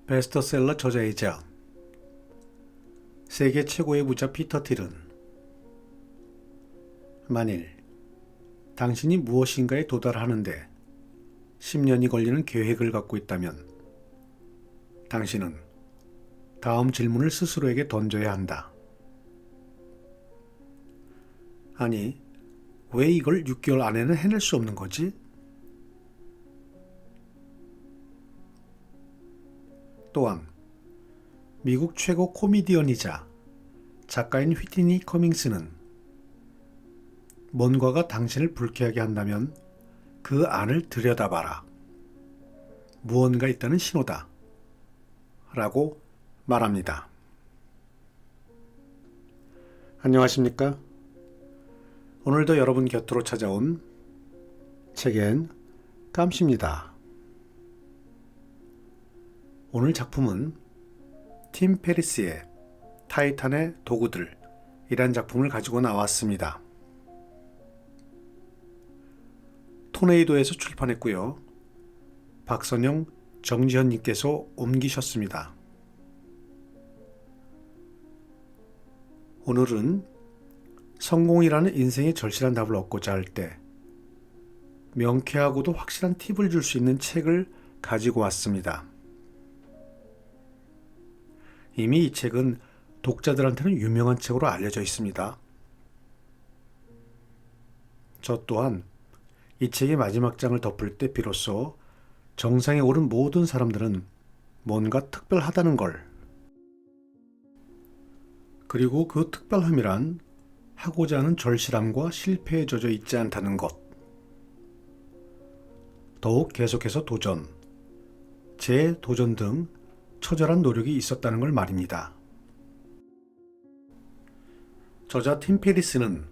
베스트셀러 저자이자 세계 최고의 부자 피터 틸은 만일 당신이 무엇인가에 도달하는데 10년이 걸리는 계획을 갖고 있다면 당신은 다음 질문을 스스로에게 던져야 한다. 아니, 왜 이걸 6개월 안에는 해낼 수 없는 거지? 또한 미국 최고 코미디언이자 작가인 휘트니 커밍스는 뭔가가 당신을 불쾌하게 한다면 그 안을 들여다봐라. 무언가 있다는 신호다. 라고 말합니다. 안녕하십니까? 오늘도 여러분 곁으로 찾아온 책엔 깜시입니다. 오늘 작품은 팀 페리스의 타이탄의 도구들 이란 작품을 가지고 나왔습니다. 토네이도에서 출판했고요. 박선영, 정지현님께서 옮기셨습니다. 오늘은 성공이라는 인생의 절실한 답을 얻고자 할 때 명쾌하고도 확실한 팁을 줄 수 있는 책을 가지고 왔습니다. 이미 이 책은 독자들한테는 유명한 책으로 알려져 있습니다. 저 또한 이 책의 마지막 장을 덮을 때 비로소 정상에 오른 모든 사람들은 뭔가 특별하다는 걸, 그리고 그 특별함이란 하고자 하는 절실함과 실패에 젖어 있지 않다는 것, 더욱 계속해서 도전, 재도전 등 처절한 노력이 있었다는 걸 말입니다. 저자 팀 페리스는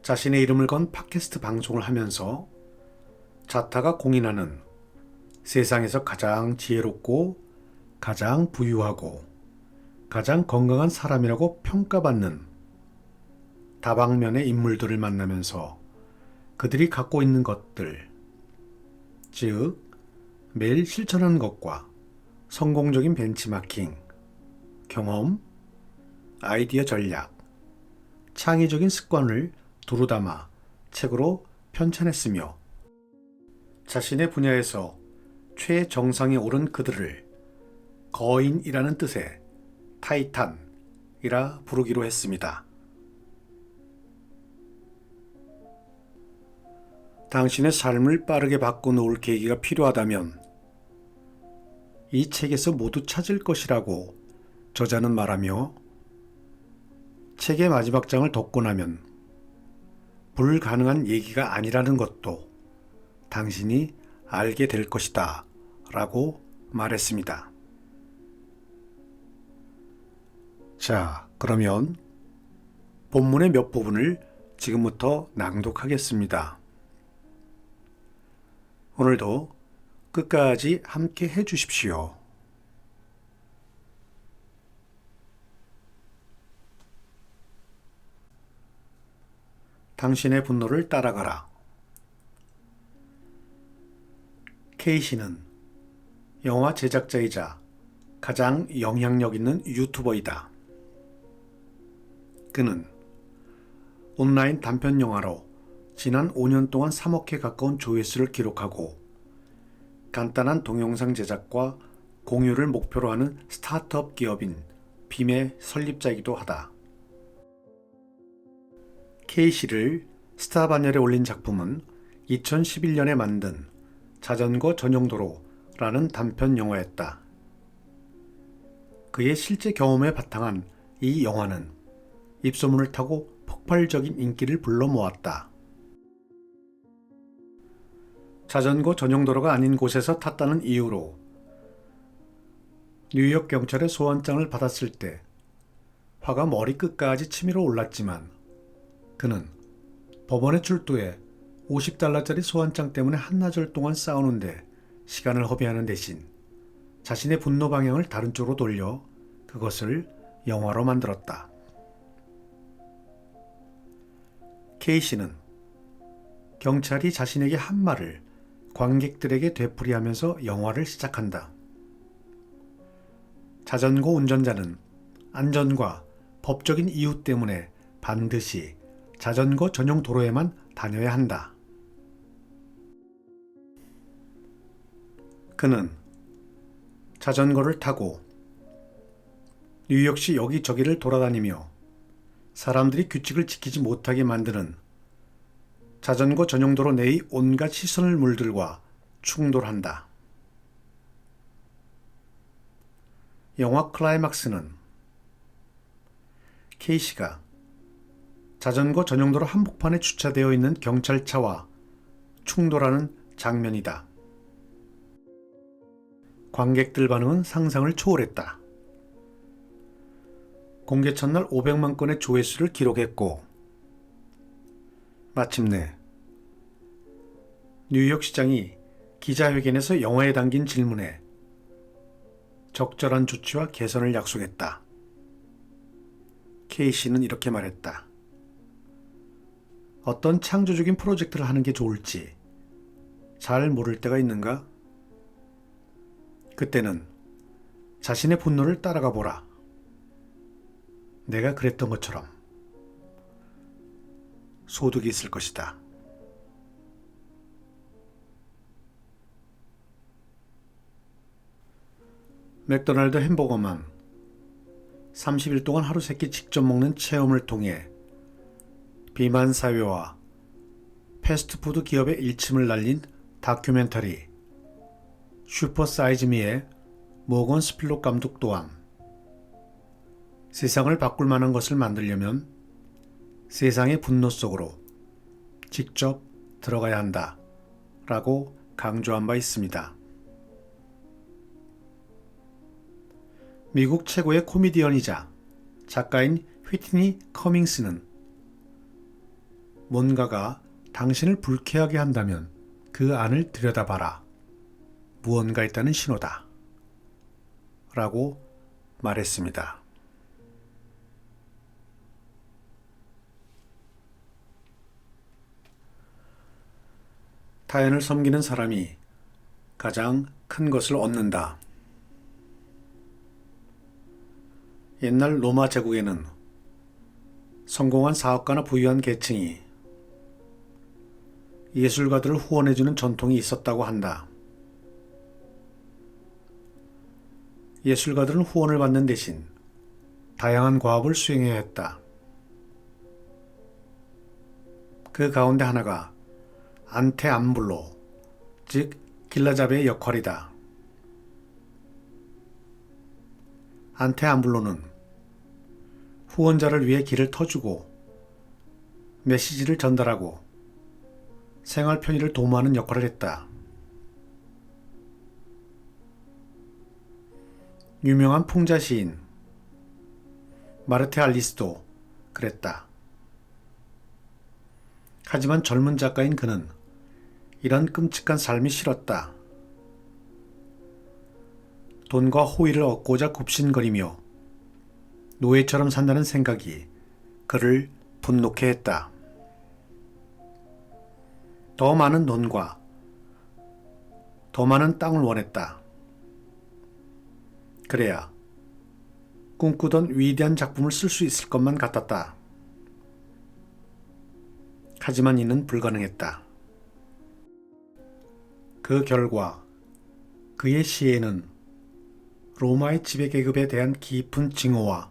자신의 이름을 건 팟캐스트 방송을 하면서 자타가 공인하는 세상에서 가장 지혜롭고 가장 부유하고 가장 건강한 사람이라고 평가받는 다방면의 인물들을 만나면서 그들이 갖고 있는 것들, 즉 매일 실천하는 것과 성공적인 벤치마킹, 경험, 아이디어 전략, 창의적인 습관을 두루 담아 책으로 편찬했으며 자신의 분야에서 최정상에 오른 그들을 거인이라는 뜻의 타이탄이라 부르기로 했습니다. 당신의 삶을 빠르게 바꿔놓을 계기가 필요하다면 이 책에서 모두 찾을 것이라고 저자는 말하며 책의 마지막 장을 덮고 나면 불가능한 얘기가 아니라는 것도 당신이 알게 될 것이다 라고 말했습니다. 자, 그러면 본문의 몇 부분을 지금부터 낭독하겠습니다. 오늘도 끝까지 함께 해주십시오. 당신의 분노를 따라가라. 케이시는 영화 제작자이자 가장 영향력 있는 유튜버이다. 그는 온라인 단편 영화로 지난 5년 동안 3억 회 가까운 조회수를 기록하고 간단한 동영상 제작과 공유를 목표로 하는 스타트업 기업인 빔의 설립자이기도 하다. 케이시를 스타 반열에 올린 작품은 2011년에 만든 자전거 전용도로라는 단편 영화였다. 그의 실제 경험에 바탕한 이 영화는 입소문을 타고 폭발적인 인기를 불러 모았다. 자전거 전용도로가 아닌 곳에서 탔다는 이유로 뉴욕 경찰의 소환장을 받았을 때 화가 머리끝까지 치밀어 올랐지만 그는 법원에 출두해 $50짜리 소환장 때문에 한나절 동안 싸우는데 시간을 허비하는 대신 자신의 분노 방향을 다른 쪽으로 돌려 그것을 영화로 만들었다. 케이시는 경찰이 자신에게 한 말을 관객들에게 되풀이하면서 영화를 시작한다. 자전거 운전자는 안전과 법적인 이유 때문에 반드시 자전거 전용 도로에만 다녀야 한다. 그는 자전거를 타고 뉴욕시 여기저기를 돌아다니며 사람들이 규칙을 지키지 못하게 만드는 자전거 전용도로 내의 온갖 시선을 물들과 충돌한다. 영화 클라이막스는 케이시가 자전거 전용도로 한복판에 주차되어 있는 경찰차와 충돌하는 장면이다. 관객들 반응은 상상을 초월했다. 공개 첫날 500만 건의 조회수를 기록했고 마침내 뉴욕시장이 기자회견에서 영화에 담긴 질문에 적절한 조치와 개선을 약속했다. 케이시는 이렇게 말했다. 어떤 창조적인 프로젝트를 하는 게 좋을지 잘 모를 때가 있는가? 그때는 자신의 분노를 따라가 보라. 내가 그랬던 것처럼 소득이 있을 것이다. 맥도날드 햄버거만 30일 동안 하루 3끼 직접 먹는 체험을 통해 비만 사회와 패스트푸드 기업의 일침을 날린 다큐멘터리 슈퍼 사이즈 미의 모건 스필록 감독 또한 세상을 바꿀 만한 것을 만들려면 세상의 분노 속으로 직접 들어가야 한다 라고 강조한 바 있습니다. 미국 최고의 코미디언이자 작가인 휘트니 커밍스는 뭔가가 당신을 불쾌하게 한다면 그 안을 들여다봐라. 무언가 있다는 신호다. 라고 말했습니다. 타인을 섬기는 사람이 가장 큰 것을 얻는다. 옛날 로마 제국에는 성공한 사업가나 부유한 계층이 예술가들을 후원해주는 전통이 있었다고 한다. 예술가들은 후원을 받는 대신 다양한 과업을 수행해야 했다. 그 가운데 하나가 안테암블로, 즉 길라잡이의 역할이다. 안테암블로는 후원자를 위해 길을 터주고 메시지를 전달하고 생활 편의를 도모하는 역할을 했다. 유명한 풍자 시인 마르테 알리스도 그랬다. 하지만 젊은 작가인 그는 이런 끔찍한 삶이 싫었다. 돈과 호의를 얻고자 굽신거리며 노예처럼 산다는 생각이 그를 분노케 했다. 더 많은 돈과 더 많은 땅을 원했다. 그래야 꿈꾸던 위대한 작품을 쓸 수 있을 것만 같았다. 하지만 이는 불가능했다. 그 결과 그의 시에는 로마의 지배계급에 대한 깊은 징후와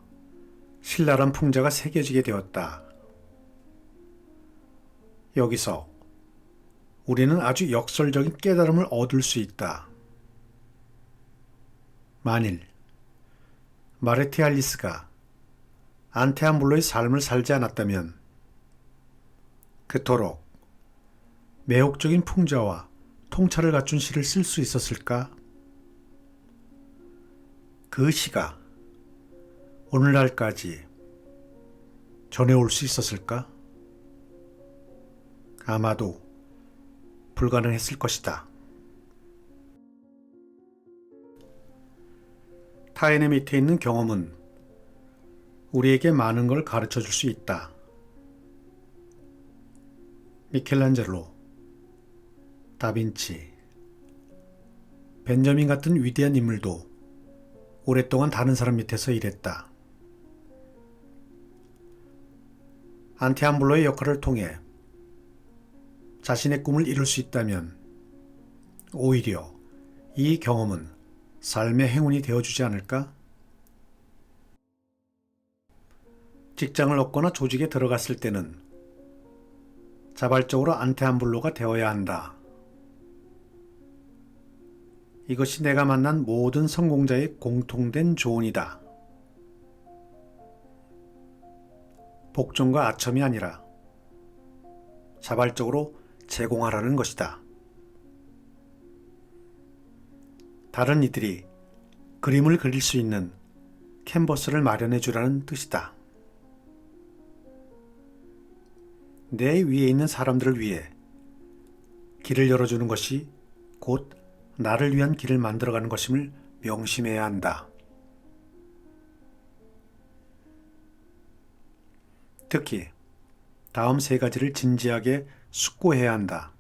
신랄한 풍자가 새겨지게 되었다. 여기서 우리는 아주 역설적인 깨달음을 얻을 수 있다. 만일 마르테 알리스가 안테암블로의 삶을 살지 않았다면 그토록 매혹적인 풍자와 통찰을 갖춘 시를 쓸 수 있었을까? 그 시가 오늘날까지 전해올 수 있었을까? 아마도 불가능했을 것이다. 타인의 밑에 있는 경험은 우리에게 많은 걸 가르쳐 줄 수 있다. 미켈란젤로, 다빈치, 벤저민 같은 위대한 인물도 오랫동안 다른 사람 밑에서 일했다. 안테암블로의 역할을 통해 자신의 꿈을 이룰 수 있다면 오히려 이 경험은 삶의 행운이 되어주지 않을까? 직장을 얻거나 조직에 들어갔을 때는 자발적으로 안테암블로가 되어야 한다. 이것이 내가 만난 모든 성공자의 공통된 조언이다. 복종과 아첨이 아니라 자발적으로 제공하라는 것이다. 다른 이들이 그림을 그릴 수 있는 캔버스를 마련해 주라는 뜻이다. 내 위에 있는 사람들을 위해 길을 열어주는 것이 곧 나를 위한 길을 만들어가는 것임을 명심해야 한다. 특히 다음 세 가지를 진지하게 숙고해야 한다.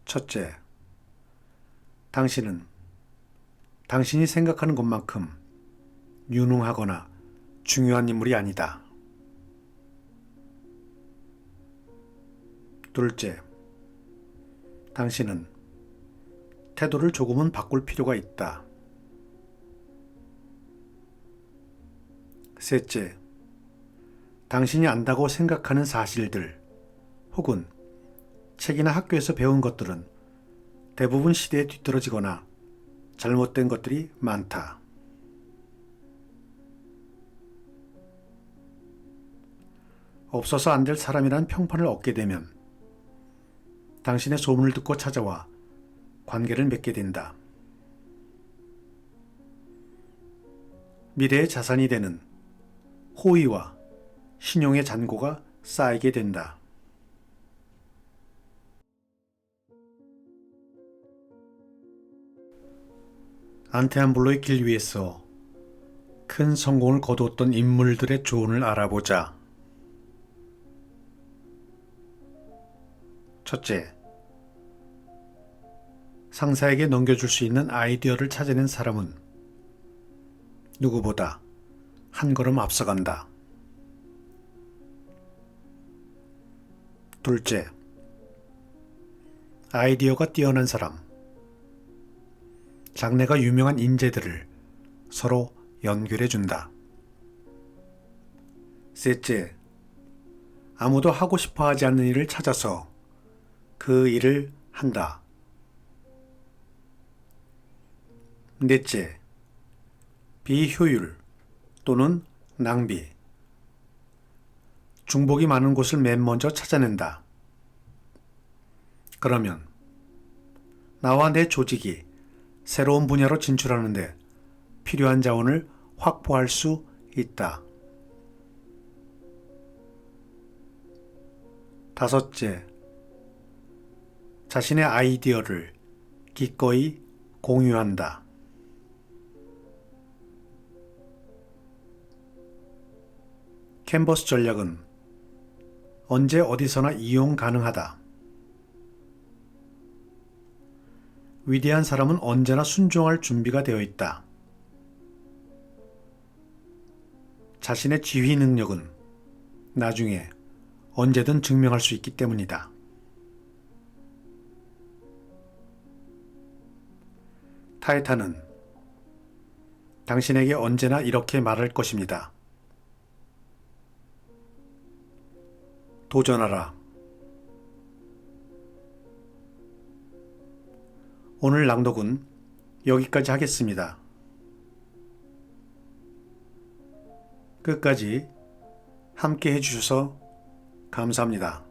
첫째, 당신은 당신이 생각하는 것만큼 유능하거나 중요한 인물이 아니다. 둘째, 당신은 태도를 조금은 바꿀 필요가 있다. 셋째, 당신이 안다고 생각하는 사실들 혹은 책이나 학교에서 배운 것들은 대부분 시대에 뒤떨어지거나 잘못된 것들이 많다. 없어서 안 될 사람이란 평판을 얻게 되면 당신의 소문을 듣고 찾아와 관계를 맺게 된다. 미래의 자산이 되는 호의와 신용의 잔고가 쌓이게 된다. 안테암블로의 길 위에서 큰 성공을 거두었던 인물들의 조언을 알아보자. 첫째, 상사에게 넘겨줄 수 있는 아이디어를 찾아낸 사람은 누구보다 한 걸음 앞서간다. 둘째, 아이디어가 뛰어난 사람, 장래가 유명한 인재들을 서로 연결해준다. 셋째, 아무도 하고 싶어 하지 않는 일을 찾아서 그 일을 한다. 넷째, 비효율 또는 낭비, 중복이 많은 곳을 맨 먼저 찾아낸다. 그러면 나와 내 조직이 새로운 분야로 진출하는데 필요한 자원을 확보할 수 있다. 다섯째, 자신의 아이디어를 기꺼이 공유한다. 캔버스 전략은 언제 어디서나 이용 가능하다. 위대한 사람은 언제나 순종할 준비가 되어 있다. 자신의 지휘 능력은 나중에 언제든 증명할 수 있기 때문이다. 타이탄은 당신에게 언제나 이렇게 말할 것입니다. 도전하라. 오늘 낭독은 여기까지 하겠습니다. 끝까지 함께 해주셔서 감사합니다.